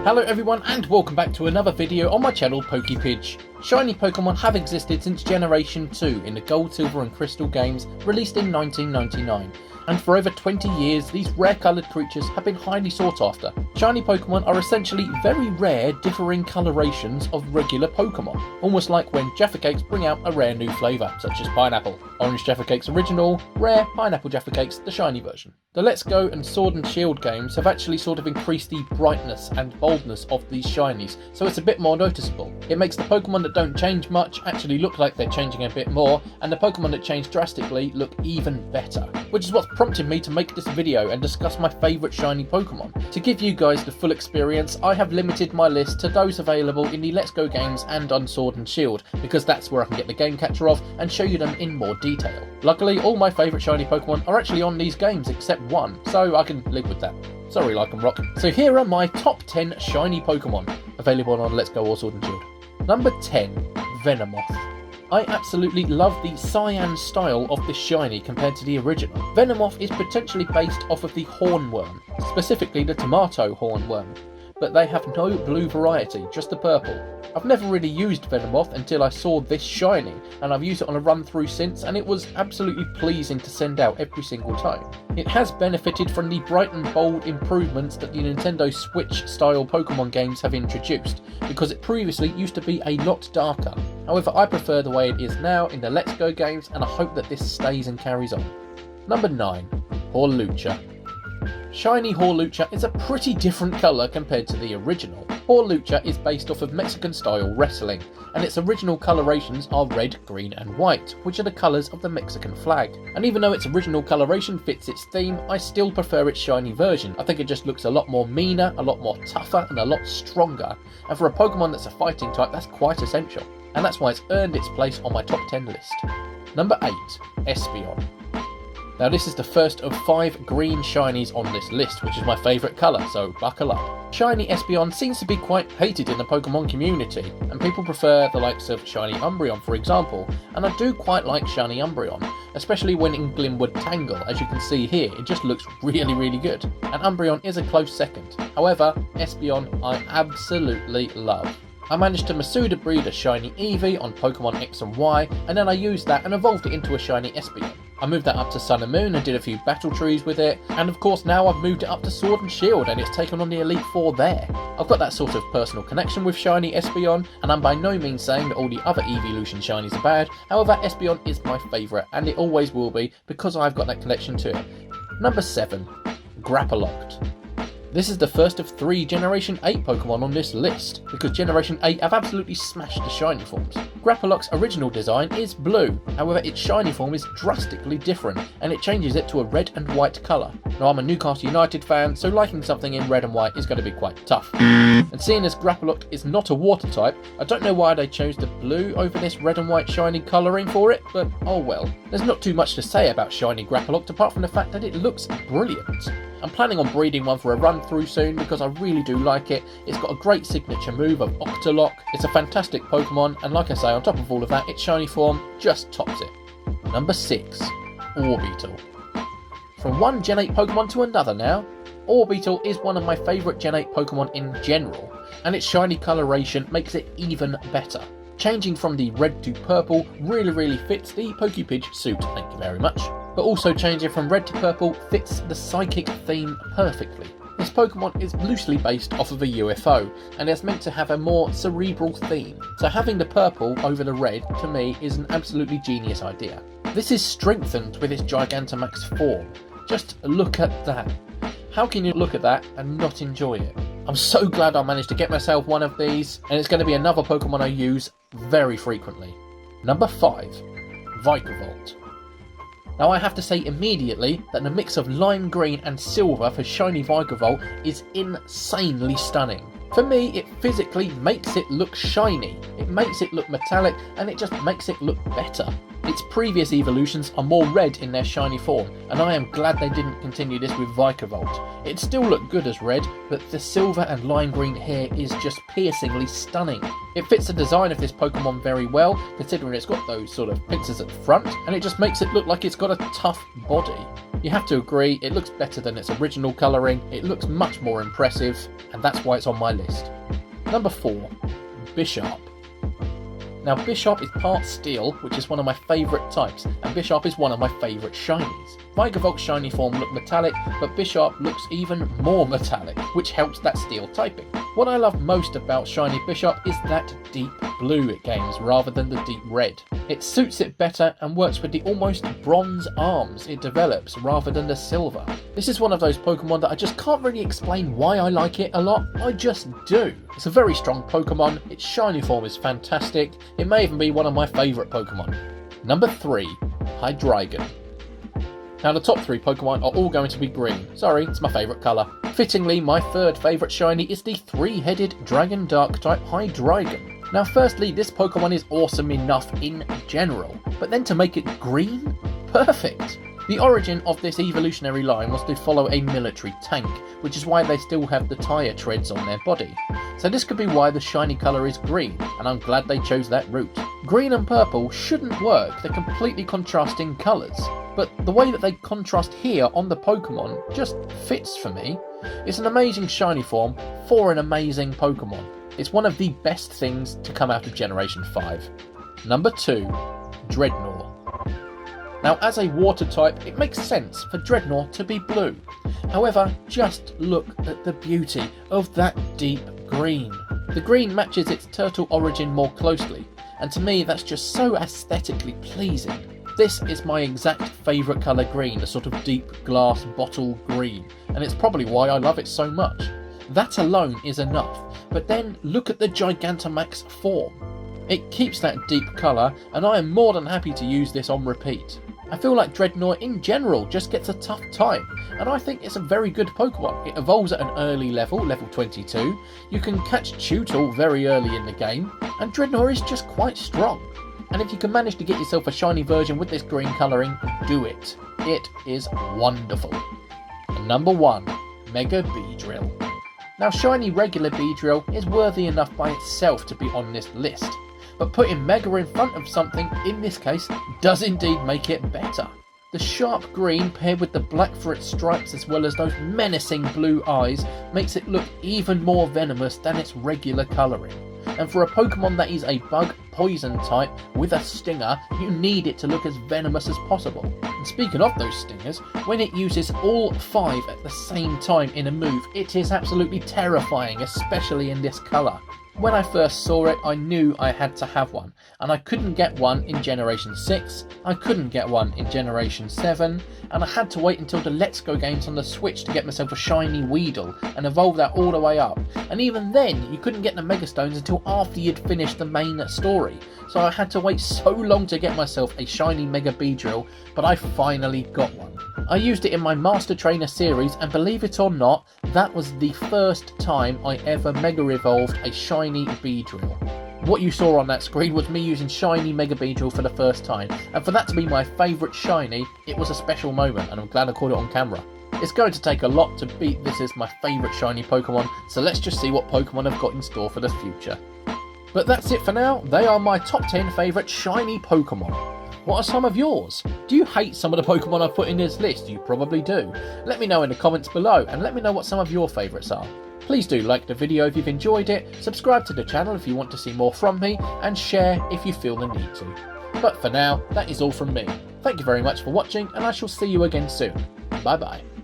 Hello everyone and welcome back to another video on my channel PokePidge. Shiny Pokemon have existed since Generation 2 in the Gold, Silver and Crystal games released in 1999. And for over 20 years these rare coloured creatures have been highly sought after. Shiny Pokemon are essentially very rare differing colorations of regular Pokemon, almost like when Jaffa Cakes bring out a rare new flavour, such as pineapple. Orange Jaffa Cakes original, rare pineapple Jaffa Cakes the shiny version. The Let's Go and Sword and Shield games have actually sort of increased the brightness and boldness of these shinies, so it's a bit more noticeable. It makes the Pokemon that don't change much actually look like they're changing a bit more, and the Pokemon that change drastically look even better. Which is what's prompted me to make this video and discuss my favourite shiny Pokemon. To give you guys the full experience, I have limited my list to those available in the Let's Go games and on Sword and Shield, because that's where I can get the game catcher of and show you them in more detail. Luckily, all my favourite shiny Pokemon are actually on these games except one, so I can live with that. Sorry, Lycanroc. So here are my top 10 shiny Pokemon, available on Let's Go or Sword and Shield. Number 10, Venomoth. I absolutely love the cyan style of this shiny compared to the original. Venomoth is potentially based off of the hornworm, specifically the tomato hornworm, but they have no blue variety, just the purple. I've never really used Venomoth until I saw this shiny, and I've used it on a run through since, and it was absolutely pleasing to send out every single time. It has benefited from the bright and bold improvements that the Nintendo Switch style Pokemon games have introduced, because it previously used to be a lot darker. However, I prefer the way it is now in the Let's Go games, and I hope that this stays and carries on. Number 9, Lucha. Shiny Lucha is a pretty different colour compared to the original. Lucha is based off of Mexican style wrestling, and its original colorations are red, green and white, which are the colours of the Mexican flag. And even though its original coloration fits its theme, I still prefer its shiny version. I think it just looks a lot more meaner, a lot more tougher and a lot stronger, and for a Pokemon that's a fighting type, that's quite essential. And that's why it's earned its place on my top 10 list. Number 8, SPon. Now this is the first of 5 green shinies on this list, which is my favourite colour, so buckle up. Shiny SPon seems to be quite hated in the Pokemon community, and people prefer the likes of Shiny Umbreon for example, and I do quite like Shiny Umbreon, especially when in Glimwood Tangle. As you can see here, it just looks really good, and Umbreon is a close second. However, SPon I absolutely love. I managed to Masuda breed a shiny Eevee on Pokemon X and Y, and then I used that and evolved it into a shiny SPon. I moved that up to Sun and Moon and did a few battle trees with it, and of course now I've moved it up to Sword and Shield and it's taken on the Elite Four there. I've got that sort of personal connection with shiny Espeon, and I'm by no means saying that all the other Evolution shinies are bad. However, Espeon is my favourite, and it always will be because I've got that connection to it. Number 7, Grapploct. This is the first of 3 Generation 8 Pokemon on this list, because Generation 8 have absolutely smashed the shiny forms. Grapploct's original design is blue, however its shiny form is drastically different, and it changes it to a red and white colour. Now I'm a Newcastle United fan, so liking something in red and white is going to be quite tough. And seeing as Grapploct is not a water type, I don't know why they chose the blue over this red and white shiny colouring for it, but oh well. There's not too much to say about shiny Grapploct apart from the fact that it looks brilliant. I'm planning on breeding one for a run through soon because I really do like it. It's got a great signature move of Octolock. It's a fantastic Pokemon, and like I say, on top of all of that, its shiny form just tops it. Number 6, Orbeetle. From one Gen 8 Pokemon to another now. Orbeetle is one of my favourite Gen 8 Pokemon in general, and its shiny coloration makes it even better. Changing from the red to purple really fits the PokePidge suit, thank you very much. But also changing from red to purple fits the psychic theme perfectly. This Pokemon is loosely based off of a UFO, and it's meant to have a more cerebral theme, so having the purple over the red to me is an absolutely genius idea. This is strengthened with its Gigantamax form. Just look at that. How can you look at that and not enjoy it? I'm so glad I managed to get myself one of these, and it's going to be another Pokemon I use very frequently. Number 5, Vicodin. Now I have to say immediately that the mix of lime green and silver for shiny Vicodin is insanely stunning. For me, it physically makes it look shiny, it makes it look metallic, and it just makes it look better. Its previous evolutions are more red in their shiny form, and I am glad they didn't continue this with Vicodin. It still looked good as red, but the silver and lime green hair is just piercingly stunning. It fits the design of this Pokemon very well, considering it's got those sort of pincers at the front, and it just makes it look like it's got a tough body. You have to agree, it looks better than its original colouring, it looks much more impressive, and that's why it's on my list. Number 4, Bisharp. Now Bisharp is part steel, which is one of my favourite types, and Bisharp is one of my favourite shinies. Vigovolt's shiny form looked metallic, but Bisharp looks even more metallic, which helps that steel typing. What I love most about shiny Bisharp is that deep blue it gains rather than the deep red. It suits it better and works with the almost bronze arms it develops rather than the silver. This is one of those Pokemon that I just can't really explain why I like it a lot, I just do. It's a very strong Pokemon, its shiny form is fantastic, it may even be one of my favourite Pokemon. Number 3, Hydreigon. Now the top 3 Pokemon are all going to be green. Sorry, it's my favourite colour. Fittingly, my third favourite shiny is the 3-headed Dragon Dark type Hydreigon. Now firstly, this Pokemon is awesome enough in general, but then to make it green? Perfect! The origin of this evolutionary line was to follow a military tank, which is why they still have the tyre treads on their body. So this could be why the shiny colour is green, and I'm glad they chose that route. Green and purple shouldn't work, they're completely contrasting colours. But the way that they contrast here on the Pokemon just fits for me. It's an amazing shiny form for an amazing Pokemon. It's one of the best things to come out of Generation 5. Number 2, Dreadnought. Now as a water type, it makes sense for Dreadnought to be blue. However, just look at the beauty of that deep green. The green matches its turtle origin more closely, and to me that's just so aesthetically pleasing. This is my exact favourite colour green, a sort of deep glass bottle green, and it's probably why I love it so much. That alone is enough, but then look at the Gigantamax form. It keeps that deep colour, and I am more than happy to use this on repeat. I feel like Dreadnought in general just gets a tough time, and I think it's a very good Pokemon. It evolves at an early level, level 22, you can catch Chewtle very early in the game, and Dreadnought is just quite strong. And if you can manage to get yourself a shiny version with this green colouring, do it. It is wonderful. And number 1, Mega Beedrill. Now shiny regular Beedrill is worthy enough by itself to be on this list, but putting Mega in front of something, in this case, does indeed make it better. The sharp green paired with the black for its stripes as well as those menacing blue eyes makes it look even more venomous than its regular colouring. And for a Pokemon that is a bug poison type with a stinger, you need it to look as venomous as possible. And speaking of those stingers, when it uses all 5 at the same time in a move, it is absolutely terrifying, especially in this colour. When I first saw it, I knew I had to have one, and I couldn't get one in Generation 6, I couldn't get one in Generation 7, and I had to wait until the Let's Go games on the Switch to get myself a shiny Weedle and evolve that all the way up. And even then, you couldn't get the Mega Stones until after you'd finished the main story, so I had to wait so long to get myself a shiny Mega Beedrill, but I finally got one. I used it in my Master Trainer series, and believe it or not, that was the first time I ever Mega Evolved a shiny Beedrill. What you saw on that screen was me using shiny Mega Beedrill for the first time, and for that to be my favourite shiny, it was a special moment, and I'm glad I caught it on camera. It's going to take a lot to beat this as my favourite shiny Pokemon, so let's just see what Pokemon have got in store for the future. But that's it for now. They are my top 10 favourite shiny Pokemon. What are some of yours? Do you hate some of the Pokemon I've put in this list? You probably do. Let me know in the comments below, and let me know what some of your favourites are. Please do like the video if you've enjoyed it, subscribe to the channel if you want to see more from me, and share if you feel the need to. But for now, that is all from me. Thank you very much for watching, and I shall see you again soon. Bye bye.